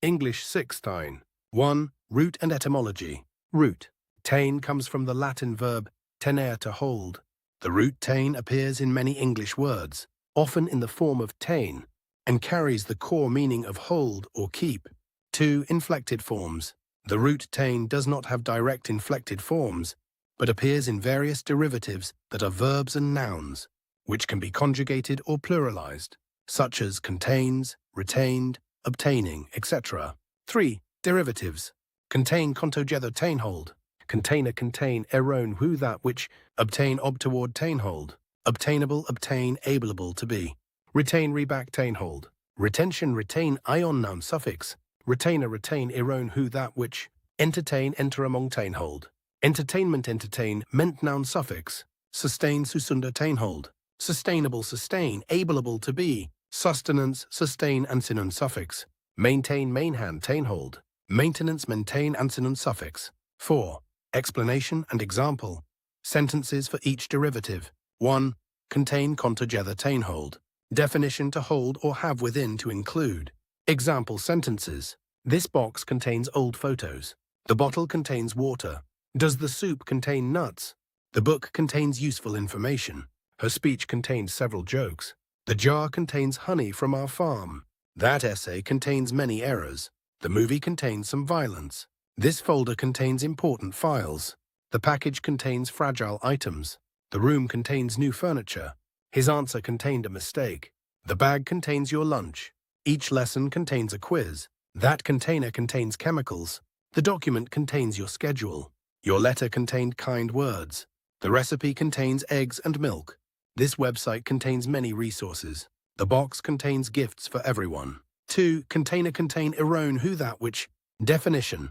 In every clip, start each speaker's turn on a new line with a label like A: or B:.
A: English 6 tain. 1. Root and etymology. Root. Tain comes from the Latin verb tenere, to hold. The root tain appears in many English words, often in the form of tain, and carries the core meaning of hold or keep. 2. Inflected forms. The root tain does not have direct inflected forms, but appears in various derivatives that are verbs and nouns, which can be conjugated or pluralized, such as contains, retained, obtaining, etc. 3. Derivatives. Contain contogether tain hold. Container contain erone who that which. Obtain ob toward tain hold. Obtainable obtain ableable to be. Retain reback tain hold. Retention retain ion noun suffix. Retainer retain erone who that which. Entertain enter among tain hold. Entertainment entertain ment noun suffix. Sustain susunda tain hold. Sustainable sustain ableable to be. Sustenance sustain ansinon suffix. Maintain mainhand tain hold. Maintenance maintain ansinon suffix. 4. Explanation and example. Sentences for each derivative. 1. Contain contogether tain hold. Definition: to hold or have within, to include. Example sentences. This box contains old photos. The bottle contains water. Does the soup contain nuts? The book contains useful information. Her speech contains several jokes. The jar contains honey from our farm. That essay contains many errors. The movie contains some violence. This folder contains important files. The package contains fragile items. The room contains new furniture. His answer contained a mistake. The bag contains your lunch. Each lesson contains a quiz. That container contains chemicals. The document contains your schedule. Your letter contained kind words. The recipe contains eggs and milk. This website contains many resources. The box contains gifts for everyone. 2. Container contain erone who that which. Definition: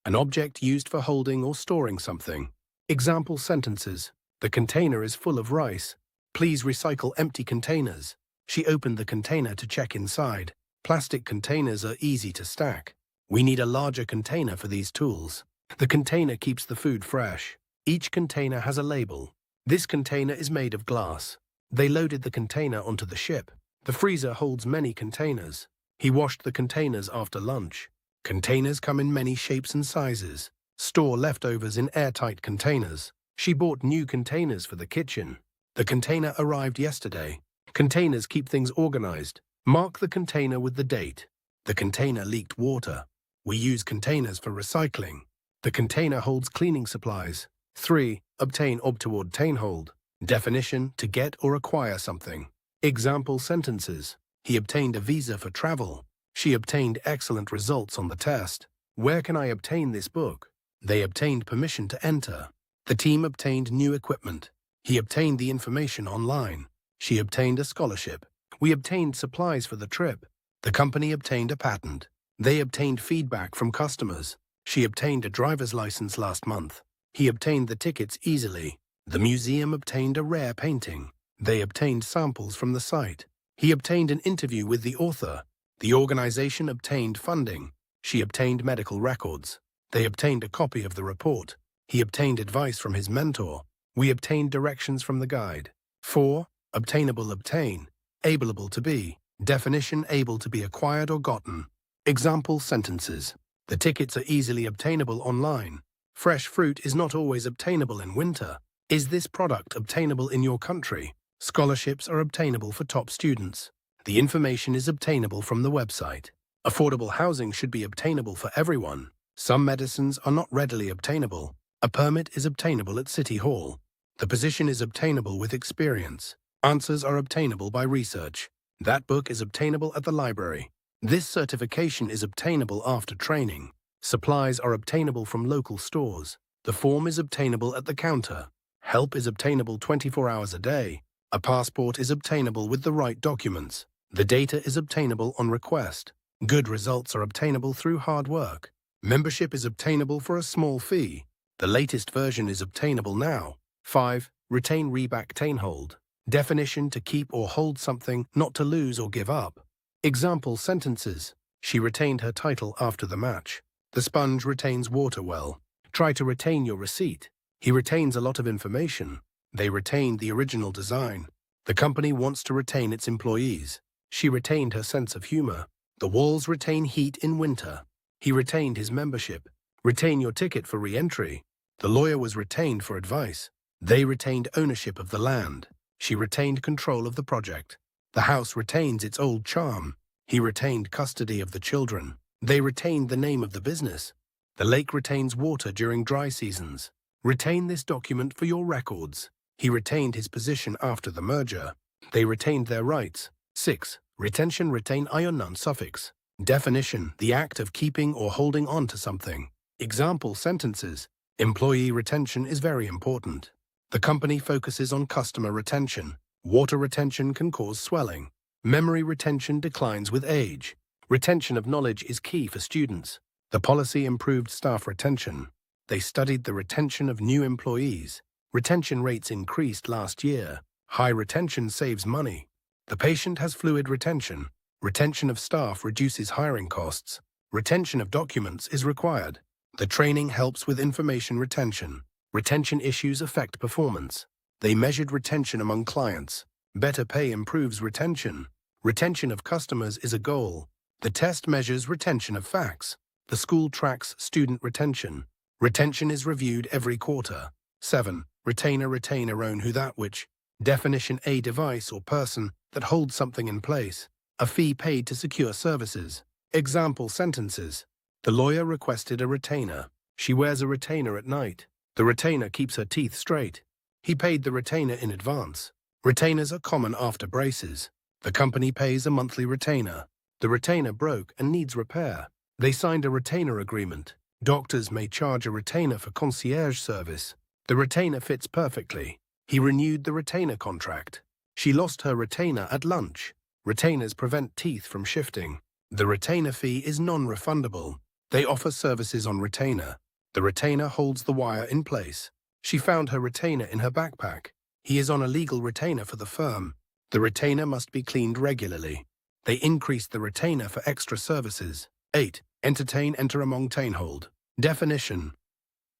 A: an object used for holding or storing something. Example sentences. The container is full of rice. Please recycle empty containers. She opened the container to check inside. Plastic containers are easy to stack. We need a larger container for these tools. The container keeps the food fresh. Each container has a label. This container is made of glass. They loaded the container onto the ship. The freezer holds many containers. He washed the containers after lunch. Containers come in many shapes and sizes. Store leftovers in airtight containers. She bought new containers for the kitchen. The container arrived yesterday. Containers keep things organized. Mark the container with the date. The container leaked water. We use containers for recycling. The container holds cleaning supplies. 3. Obtain ob toward tain hold. Definition: to get or acquire something. Example sentences. He obtained a visa for travel. She obtained excellent results on the test. Where can I obtain this book? They obtained permission to enter. The team obtained new equipment. He obtained the information online. She obtained a scholarship. We obtained supplies for the trip. The company obtained a patent. They obtained feedback from customers. She obtained a driver's license last month. He obtained the tickets easily. The museum obtained a rare painting. They obtained samples from the site. He obtained an interview with the author. The organization obtained funding. She obtained medical records. They obtained a copy of the report. He obtained advice from his mentor. We obtained directions from the guide. 4. Obtainable obtain. Ableable to be. Definition: able to be acquired or gotten. Example sentences. The tickets are easily obtainable online. Fresh fruit is not always obtainable in winter. Is this product obtainable in your country? Scholarships are obtainable for top students. The information is obtainable from the website. Affordable housing should be obtainable for everyone. Some medicines are not readily obtainable. A permit is obtainable at City Hall. The position is obtainable with experience. Answers are obtainable by research. That book is obtainable at the library. This certification is obtainable after training. Supplies are obtainable from local stores. The form is obtainable at the counter. Help is obtainable 24 hours a day. A passport is obtainable with the right documents. The data is obtainable on request. Good results are obtainable through hard work. Membership is obtainable for a small fee. The latest version is obtainable now. 5. Retain reback tain hold. Definition: to keep or hold something, not to lose or give up. Example sentences. She retained her title after the match. The sponge retains water well. Try to retain your receipt. He retains a lot of information. They retained the original design. The company wants to retain its employees. She retained her sense of humor. The walls retain heat in winter. He retained his membership. Retain your ticket for re-entry. The lawyer was retained for advice. They retained ownership of the land. She retained control of the project. The house retains its old charm. He retained custody of the children. They retained the name of the business. The lake retains water during dry seasons. Retain this document for your records. He retained his position after the merger. They retained their rights. 6. Retention. Retain noun suffix. Definition: the act of keeping or holding on to something. Example sentences. Employee retention is very important. The company focuses on customer retention. Water retention can cause swelling. Memory retention declines with age. Retention of knowledge is key for students. The policy improved staff retention. They studied the retention of new employees. Retention rates increased last year. High retention saves money. The patient has fluid retention. Retention of staff reduces hiring costs. Retention of documents is required. The training helps with information retention. Retention issues affect performance. They measured retention among clients. Better pay improves retention. Retention of customers is a goal. The test measures retention of facts. The school tracks student retention. Retention is reviewed every quarter. 7. Retainer own who that which. Definition: a device or person that holds something in place. A fee paid to secure services. Example sentences. The lawyer requested a retainer. She wears a retainer at night. The retainer keeps her teeth straight. He paid the retainer in advance. Retainers are common after braces. The company pays a monthly retainer. The retainer broke and needs repair. They signed a retainer agreement. Doctors may charge a retainer for concierge service. The retainer fits perfectly. He renewed the retainer contract. She lost her retainer at lunch. Retainers prevent teeth from shifting. The retainer fee is non-refundable. They offer services on retainer. The retainer holds the wire in place. She found her retainer in her backpack. He is on a legal retainer for the firm. The retainer must be cleaned regularly. They increased the retainer for extra services. 8. Entertain, enter among tain hold. Definition: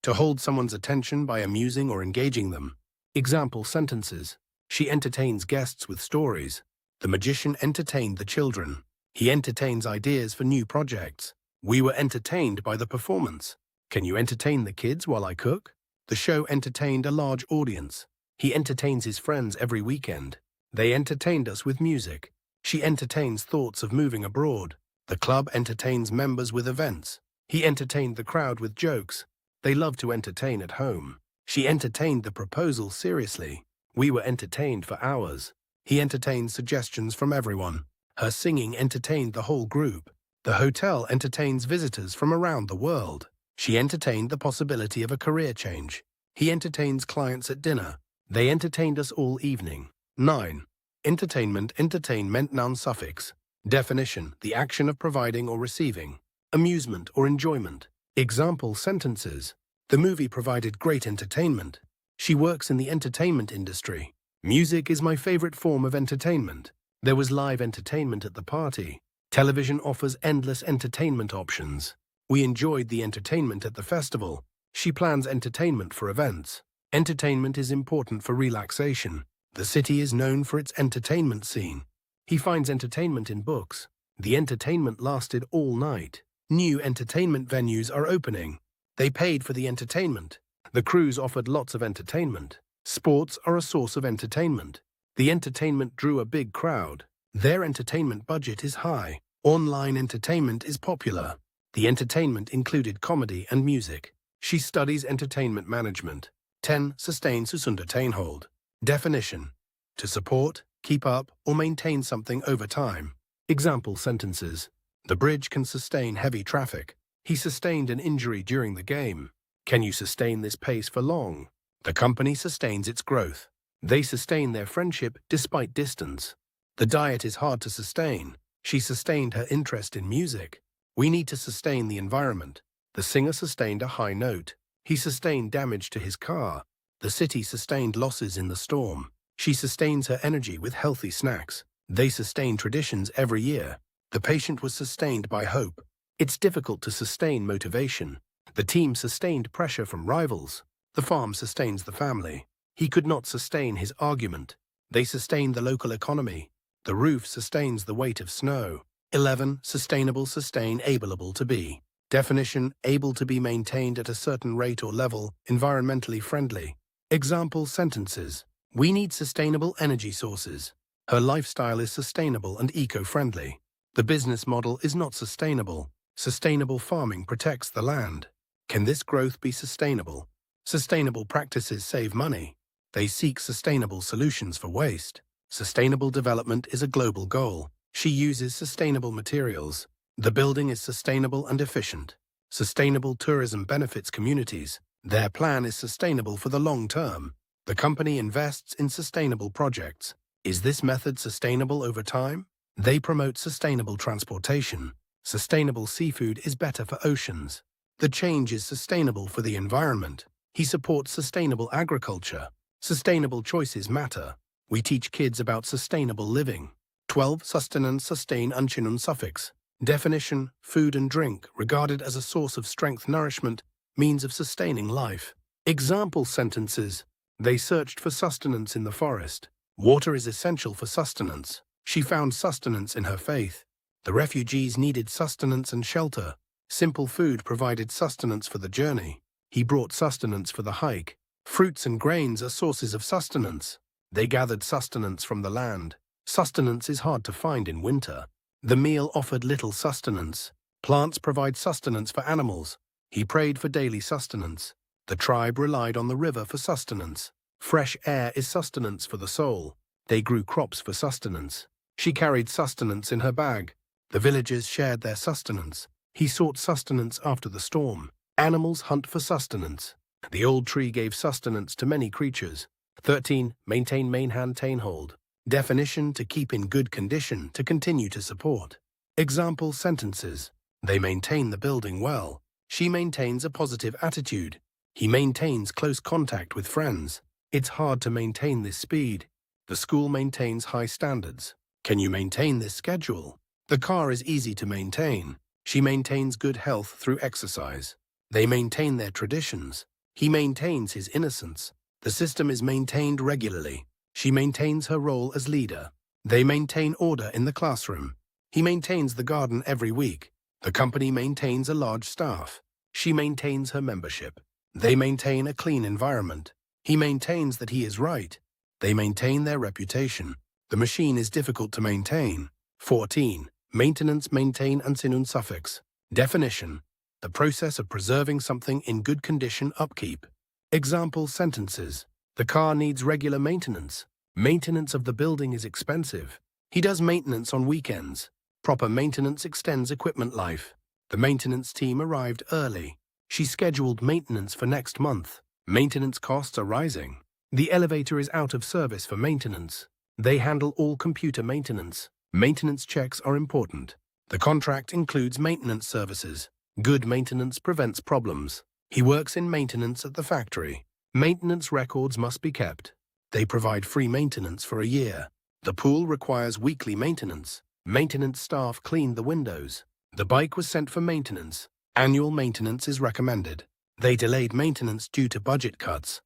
A: to hold someone's attention by amusing or engaging them. Example sentences. She entertains guests with stories. The magician entertained the children. He entertains ideas for new projects. We were entertained by the performance. Can you entertain the kids while I cook? The show entertained a large audience. He entertains his friends every weekend. They entertained us with music. She entertains thoughts of moving abroad. The club entertains members with events. He entertained the crowd with jokes. They love to entertain at home. She entertained the proposal seriously. We were entertained for hours. He entertained suggestions from everyone. Her singing entertained the whole group. The hotel entertains visitors from around the world. She entertained the possibility of a career change. He entertains clients at dinner. They entertained us all evening. 9. Entertainment, entertainment, noun suffix. Definition: the action of providing or receiving. Amusement or enjoyment. Example sentences. The movie provided great entertainment. She works in the entertainment industry. Music is my favorite form of entertainment. There was live entertainment at the party. Television offers endless entertainment options. We enjoyed the entertainment at the festival. She plans entertainment for events. Entertainment is important for relaxation. The city is known for its entertainment scene. He finds entertainment in books. The entertainment lasted all night. New entertainment venues are opening. They paid for the entertainment. The cruise offered lots of entertainment. Sports are a source of entertainment. The entertainment drew a big crowd. Their entertainment budget is high. Online entertainment is popular. The entertainment included comedy and music. She studies entertainment management. 10. Sustain susunder tain hold. Definition: to support, keep up, or maintain something over time. Example sentences. The bridge can sustain heavy traffic. He sustained an injury during the game. Can you sustain this pace for long? The company sustains its growth. They sustain their friendship despite distance. The diet is hard to sustain. She sustained her interest in music. We need to sustain the environment. The singer sustained a high note. He sustained damage to his car. The city sustained losses in the storm. She sustains her energy with healthy snacks. They sustain traditions every year. The patient was sustained by hope. It's difficult to sustain motivation. The team sustained pressure from rivals. The farm sustains the family. He could not sustain his argument. They sustained the local economy. The roof sustains the weight of snow. 11. Sustainable, sustain, able to be. Definition: able to be maintained at a certain rate or level, environmentally friendly. Example sentences: we need sustainable energy sources. Her lifestyle is sustainable and eco-friendly. The business model is not sustainable. Sustainable farming protects the land. Can this growth be sustainable? Sustainable practices save money. They seek sustainable solutions for waste. Sustainable development is a global goal. She uses sustainable materials. The building is sustainable and efficient. Sustainable tourism benefits communities. Their plan is sustainable for the long term. The company invests in sustainable projects. Is this method sustainable over time? They promote sustainable transportation. Sustainable seafood is better for oceans. The change is sustainable for the environment. He supports sustainable agriculture. Sustainable choices matter. We teach kids about sustainable living. 12. Sustenance, sustain, unchinun suffix. Definition: food and drink, regarded as a source of strength, nourishment, means of sustaining life. Example sentences: they searched for sustenance in the forest. Water is essential for sustenance. She found sustenance in her faith. The refugees needed sustenance and shelter. Simple food provided sustenance for the journey. He brought sustenance for the hike. Fruits and grains are sources of sustenance. They gathered sustenance from the land. Sustenance is hard to find in winter. The meal offered little sustenance. Plants provide sustenance for animals. He prayed for daily sustenance. The tribe relied on the river for sustenance. Fresh air is sustenance for the soul. They grew crops for sustenance. She carried sustenance in her bag. The villagers shared their sustenance. He sought sustenance after the storm. Animals hunt for sustenance. The old tree gave sustenance to many creatures. 13. Maintain, main hand, tain, hold. Definition: to keep in good condition, to continue to support. Example sentences: they maintain the building well. She maintains a positive attitude. He maintains close contact with friends. It's hard to maintain this speed. The school maintains high standards. Can you maintain this schedule? The car is easy to maintain. She maintains good health through exercise. They maintain their traditions. He maintains his innocence. The system is maintained regularly. She maintains her role as leader. They maintain order in the classroom. He maintains the garden every week. The company maintains a large staff. She maintains her membership. They maintain a clean environment. He maintains that he is right. They maintain their reputation. The machine is difficult to maintain. 14. Maintenance, maintain, unsinun suffix. Definition: the process of preserving something in good condition, upkeep. Example sentences: the car needs regular maintenance. Maintenance of the building is expensive. He does maintenance on weekends. Proper maintenance extends equipment life. The maintenance team arrived early. She scheduled maintenance for next month. Maintenance costs are rising. The elevator is out of service for maintenance. They handle all computer maintenance. Maintenance checks are important. The contract includes maintenance services. Good maintenance prevents problems. He works in maintenance at the factory. Maintenance records must be kept. They provide free maintenance for a year. The pool requires weekly maintenance. Maintenance staff cleaned the windows. The bike was sent for maintenance. Annual maintenance is recommended. They delayed maintenance due to budget cuts.